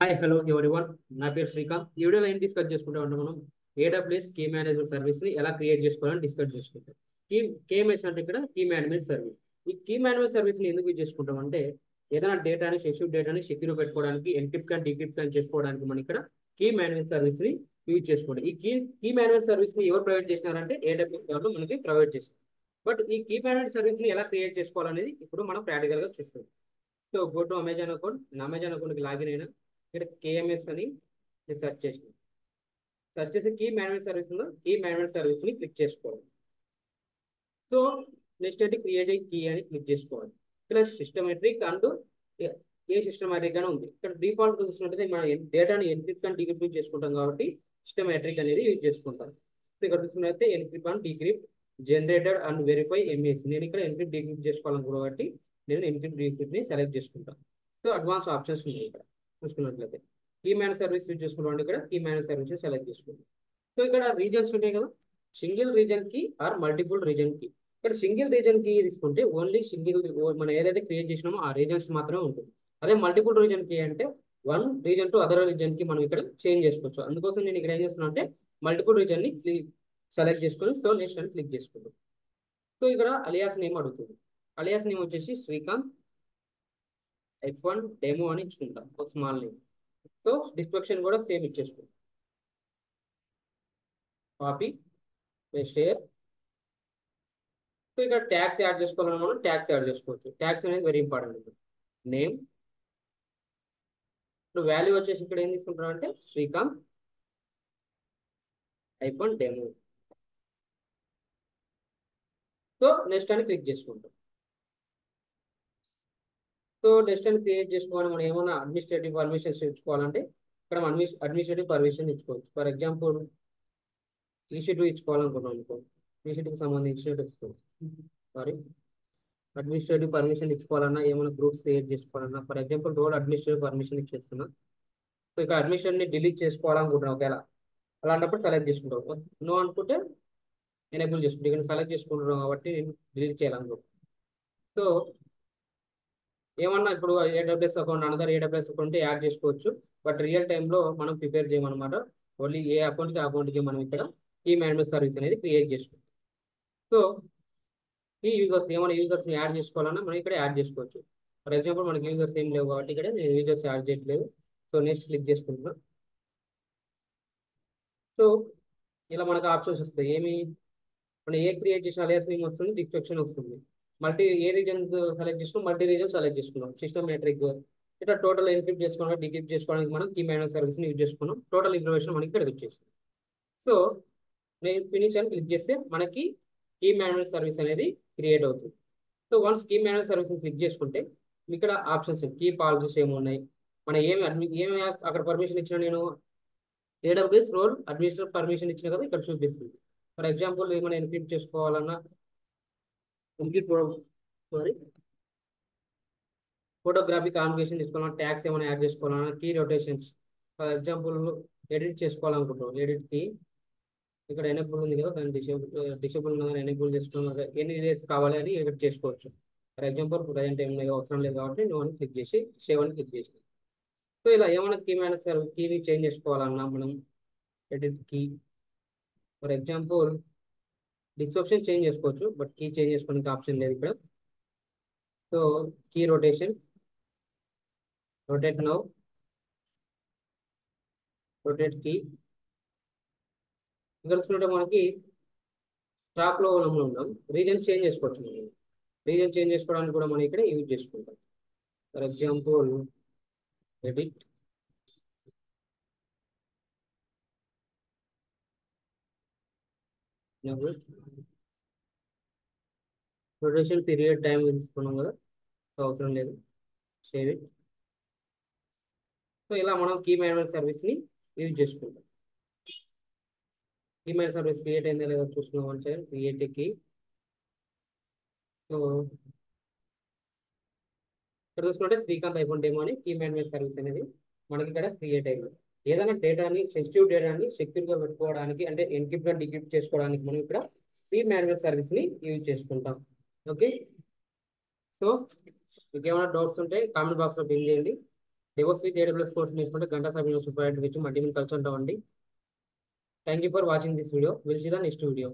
Hi hello everyone. నా పేరు శ్రీకాంత్. ఈ వీడియోలో ఏం డిస్కస్ చేసుకుంటాం అంటే మనం ఏడబ్ల్యూఎస్ కీ మేనేజ్మెంట్ సర్వీస్ ని ఎలా క్రియేట్ చేసుకోవాలని డిస్కస్ చేసుకుంటాం. కీ కేఎంఎస్ అంటే ఇక్కడ కీ మేనేజ్మెంట్ సర్వీస్. ఈ కీ మేనేజ్మెంట్ సర్వీస్ ని ఎందుకు యూజ్ చేసుకుంటాం అంటే ఏదైనా డేటాని సెన్సిటివ్ డేటాని సెక్యూర్ పెట్టుకోవడానికి ఎన్క్రిప్ట్ అండ్ డీక్రిప్ట్ అని చేసుకోవడానికి మనం ఇక్కడ కీ మేనేజ్మెంట్ సర్వీస్ ని యూజ్ చేసుకోండి. ఈ కీ మేనేజ్మెంట్ సర్వీస్ ని ఎవరు ప్రొవైడ్ చేసినారంటే ఏడబ్ల్యూఎస్ వాళ్ళు మనకి ప్రొవైడ్ చేస్తారు. బట్ ఈ కీ మేనేజ్మెంట్ సర్వీస్ ని ఎలా క్రియేట్ చేసుకోవాలనేది ఇప్పుడు మనం ప్రాక్టికల్ గా చూస్తాం. So go to Amazon account. నా అమెజాన్ అకౌంట్కి లాగిన్ అయినా ఇక్కడ కేఎంఎస్ అని సెర్చ్ చేసిన సెర్చ్ చేసి కీ మేనేజ్మెంట్ సర్వీస్ ఉందో కీ మేనేజ్మెంట్ సర్వీస్ ని క్లిక్ చేసుకోవాలి. సో నెక్స్ట్ అయితే క్రియేట్ కీ అని క్లిక్ చేసుకోవాలి. ఇక్కడ సిస్టమేట్రిక్ అండ్ ఏ సిస్టమేట్రిక్ అని ఉంది. ఇక్కడ డిఫాల్ట్ చూసినట్టయితే మన డేటాని ఎన్క్రిప్ట్ అండ్ డీక్రిప్ట్ చేసుకుంటాం కాబట్టి సిస్టమేట్రిక్ అనేది యూజ్ చేసుకుంటాం. సో ఇక్కడ చూసినట్లయితే encrypt and decrypt generated and verify MAC. నేను ఇక్కడ ఎన్క్రిప్ట్ డీక్రిప్ట్ చేసుకోవాలనుకున్నా కాబట్టి నేను ఎన్క్రిప్ట్ డీక్రిప్ట్ ని సెలెక్ట్ చేసుకుంటాను. సో అడ్వాన్స్ ఆప్షన్స్ ఉన్నాయి ఇక్కడ చూసుకున్నట్లయితే కీ మేనేజ్ సర్వీస్ యూజ్ చేసుకున్నాం. ఇక్కడ కీ మేనేజ్ సర్వీస్ సెలెక్ట్ చేసుకుంటాం. సో ఇక్కడ రీజన్స్ ఉంటాయి కదా, సింగిల్ రీజన్ కి ఆర్ మల్టిపుల్ రీజన్ కి. ఇక్కడ సింగిల్ రీజన్ కి తీసుకుంటే ఓన్లీ సింగిల్ మనం ఏదైతే క్రియేట్ చేసినామో ఆ రీజన్స్ మాత్రమే ఉంటుంది. అదే మల్టిపుల్ రీజన్ కి అంటే one reason to other reason కి మనం ఇక్కడ చేంజ్ చేసుకోవచ్చు. అందుకోసం నేను ఇక్కడ ఏం చేస్తున్నా అంటే మల్టిపుల్ రీజన్ ని సెలెక్ట్ చేసుకొని సో నెక్స్ట్ అని క్లిక్ చేసుకుంటాం. సో ఇక్కడ అలియాస్ నేమ్ అడుగుతుంది. అలియాస్ నేమ్ వచ్చేసి శ్రీకాంత్ F1 డెమో అని ఇచ్చుకుంటాం ఒక స్మాల్ నేమ్. సో డిస్క్రిప్షన్ కూడా సేమ్ ఇచ్చేసుకుంటాం. Copy paste here. సో ఇక్కడ ట్యాక్స్ యాడ్ చేసుకోవాలని మనం ట్యాక్స్ యాడ్ చేసుకోవచ్చు. ట్యాక్స్ అనేది వెరీ ఇంపార్టెంట్. నేమ్ ఇప్పుడు వాల్యూ వచ్చేసి ఇక్కడ ఏం తీసుకుంటున్నాం అంటే Srikanth F1 demo. So next అని క్లిక్ చేసుకుంటాం. సో నెక్స్ట్ అని క్రియేట్ చేసుకోవాలి. మనం ఏమైనా అడ్మినిస్ట్రేటివ్ పర్మిషన్స్ ఇచ్చుకోవాలంటే ఇక్కడ మనం అడ్మినిస్ట్రేటివ్ పర్మిషన్ ఇచ్చుకోవచ్చు. ఫర్ ఎగ్జాంపుల్ ఈసీ2 ఇచ్చుకోవాలనుకుంటాం అనుకో, ఈసీ2కి సంబంధించినట్టు సారీ అడ్మినిస్ట్రేటివ్ పర్మిషన్ ఇచ్చుకోవాలన్నా ఏమైనా గ్రూప్స్ క్రియేట్ చేసుకోవాలన్నా for example role administrative permission ఇచ్చేస్తున్నా. సో ఇక్కడ అడ్మిషన్ ని డిలీట్ చేసుకోవాలనుకుంటున్నాం. ఒకవేళ అలాంటప్పుడు సెలెక్ట్ చేసుకుంటాం. నో అనుకుంటే ఎనేబుల్ చేసుకుంటాం. ఇక్కడ సెలెక్ట్ చేసుకుంటున్నాం కాబట్టి నేను డిలీట్ చేయాలనుకుంటున్నాను. సో ఏమన్నా ఇప్పుడు AWS account another AWS account add చేసుకోవచ్చు. బట్ రియల్ టైంలో మనం ప్రిపేర్ చేయమన్నమాట. ఓన్లీ ఏ అకౌంట్కి అకౌంట్కి మనం ఇక్కడ ఈ మేనేజ్మెంట్ సర్వీస్ అనేది క్రియేట్ చేసుకుంటాం. సో ఈ యూజర్స్ ఏమైనా యూజర్స్ని యాడ్ చేసుకోవాలన్నా మనం ఇక్కడ యాడ్ చేసుకోవచ్చు. ఫర్ ఎగ్జాంపుల్ మనకి యూజర్స్ ఏం లేవు కాబట్టి ఇక్కడ నేను యూజర్స్ యాడ్ చేయట్లేదు. సో నెక్స్ట్ క్లిక్ చేసుకుంటున్నాం. సో ఇలా మనకు ఆప్షన్స్ వస్తాయి. ఏమి మనం ఏ క్రియేట్ చేసిన అలియాస్ నేమ్ వస్తుంది, డిస్క్రిప్షన్ వస్తుంది. ఏ రీజన్ సెలెక్ట్ చేసుకున్నాం, మల్టీ రీజన్ సెలెక్ట్ చేసుకున్నాం. సిస్టమేట్రిక్ ఇట్లా టోటల్ ఎన్క్రిప్ట్ చేసుకోవడానికి డిక్రిప్ట్ చేసుకోవడానికి మనం కీ మేనేజ్ సర్వీస్ని యూజ్ చేసుకున్నాం. టోటల్ ఇన్ఫర్మేషన్ మనకి ఇక్కడ వచ్చేసింది. సో నేను ఫినిష్ అని క్లిక్ చేస్తే మనకి కీ మేనేజ్ సర్వీస్ అనేది క్రియేట్ అవుతుంది. So once key manage service click చేసుకుంటే ఇక్కడ ఆప్షన్స్ కీ పాలసీస్ ఏమున్నాయి, మనం ఏమి అక్కడ పర్మిషన్ ఇచ్చిన నేను ఏడబ్ల్యూఎస్ రోల్ అడ్మినిస్ట్రేటర్ పర్మిషన్ ఇచ్చిన కదా ఇక్కడ చూపిస్తుంది. ఫర్ ఎగ్జాంపుల్ ఏమైనా ఎన్క్రిప్ట్ చేసుకోవాలన్నా ఎన్క్రిప్ట్ సారీ ఫోటోగ్రఫీ కాన్ఫిగరేషన్ తీసుకోవాలన్నా ట్యాక్స్ ఏమైనా యాడ్ చేసుకోవాలన్నా key rotations for example edit చేసుకోవాలనుకుంటాం. ఎడిట్ కి ఇక్కడ ఎనేబుల్ ఉంది కదా, దాన్ని డిసేబుల్ ఉన్నదని ఎనేబుల్ చేసుకోవాలి. ఎన్ని డేస్ కావాలి అని ఎడిట్ చేసుకోవచ్చు. ఫర్ ఎగ్జాంపుల్ ప్రజెంట్ ఏం అవసరం లేదు కాబట్టి నో అని క్లిక్ చేసి సేవ్ అని క్లిక్ చేసి. సో ఇలా ఏమైనా కీ మేనేజర్ కీని చేంజ్ చేసుకోవాలన్నా మనం edit key for example description change చేసుకోవచ్చు. బట్ కీ చేంజ్ చేసుకోవడానికి ఆప్షన్ లేదు ఇక్కడ. So key rotation rotate now rotate key ఇక్కడ చూసుకుంటే మనకి స్టాక్ లో ఉన్నాం. రీజన్ చేంజ్ చేసుకోవచ్చు. మనం రీజన్ చేంజ్ చేసుకోవడానికి కూడా మనం ఇక్కడ యూజ్ చేసుకుంటాం. For example edit rotation period time తీసుకున్నాం కదా, సో అవసరం లేదు, సేవ్ ఇట్. సో ఇలా మనం కీ మేనేజ్మెంట్ సర్వీస్ని యూజ్ చేసుకుంటాం. కీ మేనేజ్ సర్వీస్ క్రియేట్ అయిందా లేదా చూసుకున్నాం అంటే క్రియేట్ కీ. సో ఇక్కడ చూసుకుంటే శ్రీకాంత్ F1 డెమో అని కీ మేనేజ్మెంట్ సర్వీస్ అనేది మనకి ఇక్కడ క్రియేట్ అయింది. ఏదైనా డేటాని సెన్సిటివ్ డేటాని సెక్యూర్గా పెట్టుకోవడానికి అంటే ఎన్క్రిప్ట్ అండ్ డిక్రిప్ట్ చేసుకోవడానికి మనం ఇక్కడ కీ మేనేజ్మెంట్ సర్వీస్ని యూజ్ చేసుకుంటాం. ఓకే, సో మీకు ఏమైనా డౌట్స్ ఉంటే కామెంట్ బాక్స్లో పిన్ చేయండి. డెవోస్ విత్ ఏడబ్ల్యూఎస్ కోర్స్ నేర్చుకుంటే గంటా సభ్యులు సూపర్ వచ్చి మళ్ళీ మేము కలిసి ఉంటామండి. Thank you for watching this video. Will see the next video.